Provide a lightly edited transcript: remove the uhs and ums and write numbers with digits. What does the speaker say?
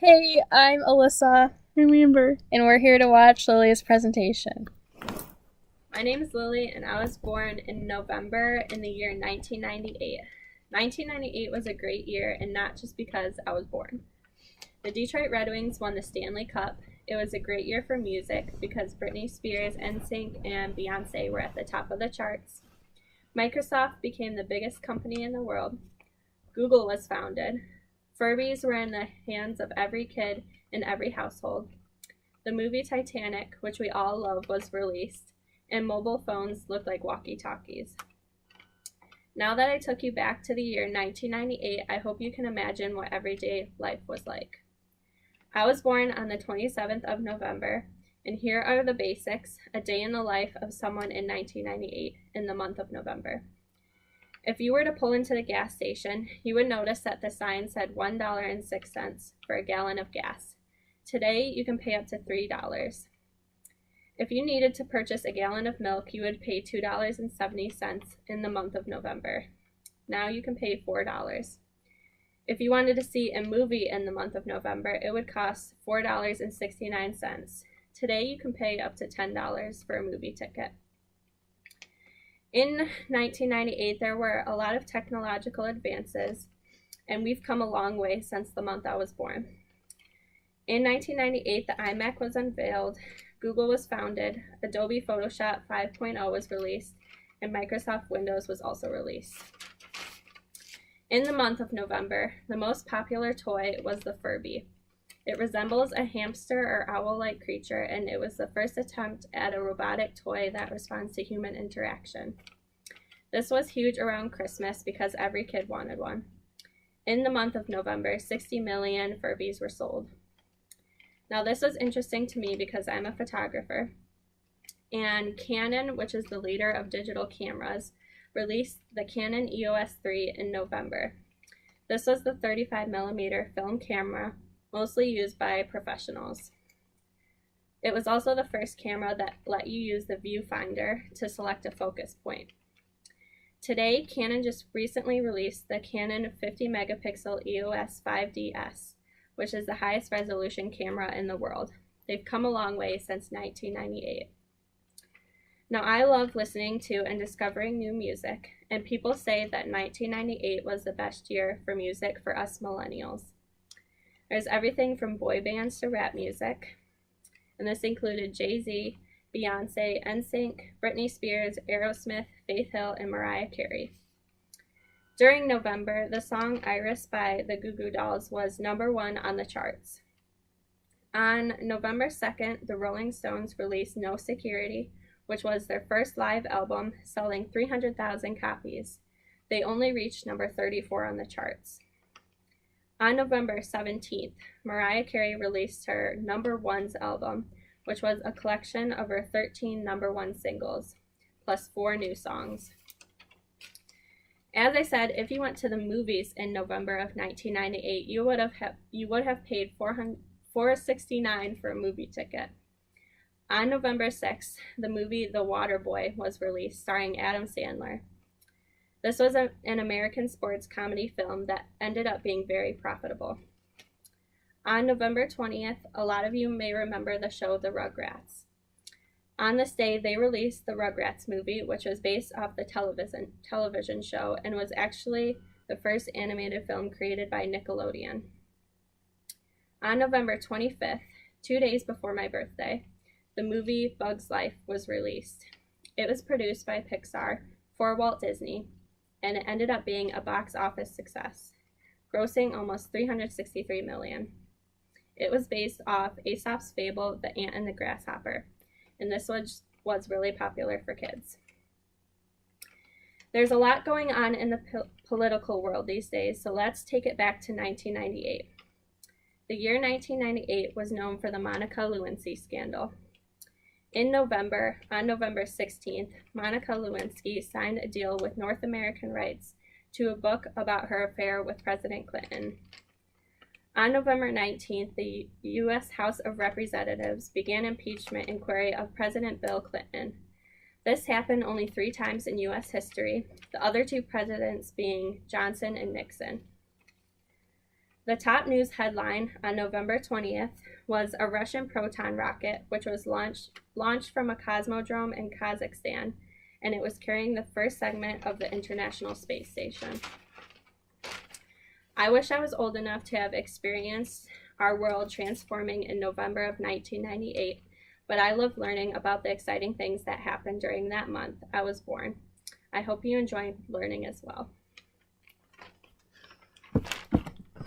Hey, I'm Alyssa. Remember. And we're here to watch Lily's presentation. My name is Lily, and I was born in November in the year 1998. 1998 was a great year, and not just because I was born. The Detroit Red Wings won the Stanley Cup. It was a great year for music because Britney Spears, NSYNC, and Beyonce were at the top of the charts. Microsoft became the biggest company in the world. Google was founded. Furbies were in the hands of every kid in every household. The movie Titanic, which we all love, was released, and mobile phones looked like walkie-talkies. Now that I took you back to the year 1998, I hope you can imagine what everyday life was like. I was born on the 27th of November, and here are the basics: a day in the life of someone in 1998 in the month of November. If you were to pull into the gas station, you would notice that the sign said $1.06 for a gallon of gas. Today, you can pay up to $3. If you needed to purchase a gallon of milk, you would pay $2.70 in the month of November. Now you can pay $4. If you wanted to see a movie in the month of November, it would cost $4.69. Today, you can pay up to $10 for a movie ticket. In 1998, there were a lot of technological advances, and we've come a long way since the month I was born. In 1998, the iMac was unveiled, Google was founded, Adobe Photoshop 5.0 was released, and Microsoft Windows was also released. In the month of November, the most popular toy was the Furby. It resembles a hamster or owl-like creature, and it was the first attempt at a robotic toy that responds to human interaction. This was huge around Christmas because every kid wanted one. In the month of November, 60 million Furbies were sold. Now this was interesting to me because I'm a photographer, and Canon, which is the leader of digital cameras, released the Canon EOS 3 in November. This was the 35mm film camera, mostly used by professionals. It was also the first camera that let you use the viewfinder to select a focus point. Today, Canon just recently released the Canon 50-megapixel EOS 5DS, which is the highest resolution camera in the world. They've come a long way since 1998. Now, I love listening to and discovering new music, and people say that 1998 was the best year for music for us millennials. There's everything from boy bands to rap music, and this included Jay-Z, Beyonce, NSYNC, Britney Spears, Aerosmith, Faith Hill, and Mariah Carey. During November, the song Iris by the Goo Goo Dolls was #1 on the charts. On November 2nd, the Rolling Stones released No Security, which was their first live album, selling 300,000 copies. They only reached number 34 on the charts. On November 17th, Mariah Carey released her #1's album, which was a collection of her 13 #1 singles, plus 4 new songs. As I said, if you went to the movies in November of 1998, you would have paid $4.69 for a movie ticket. On November 6th, the movie The Waterboy was released, starring Adam Sandler. This was an American sports comedy film that ended up being very profitable. On November 20th, a lot of you may remember the show The Rugrats. On this day, they released the Rugrats movie, which was based off the television show and was actually the first animated film created by Nickelodeon. On November 25th, 2 days before my birthday, the movie Bugs Life was released. It was produced by Pixar for Walt Disney, and it ended up being a box office success, grossing almost $363 million. It was based off Aesop's fable, The Ant and the Grasshopper, and this was really popular for kids. There's a lot going on in the political world these days, so let's take it back to 1998. The year 1998 was known for the Monica Lewinsky scandal. On November 16th, Monica Lewinsky signed a deal with North American Rights to a book about her affair with President Clinton. On November 19th, the U.S. House of Representatives began impeachment inquiry of President Bill Clinton. This happened only 3 times in U.S. history, the other 2 presidents being Johnson and Nixon. The top news headline on November 20th was a Russian Proton rocket, which was launched from a cosmodrome in Kazakhstan, and it was carrying the first segment of the International Space Station. I wish I was old enough to have experienced our world transforming in November of 1998, but I love learning about the exciting things that happened during that month I was born. I hope you enjoy learning as well.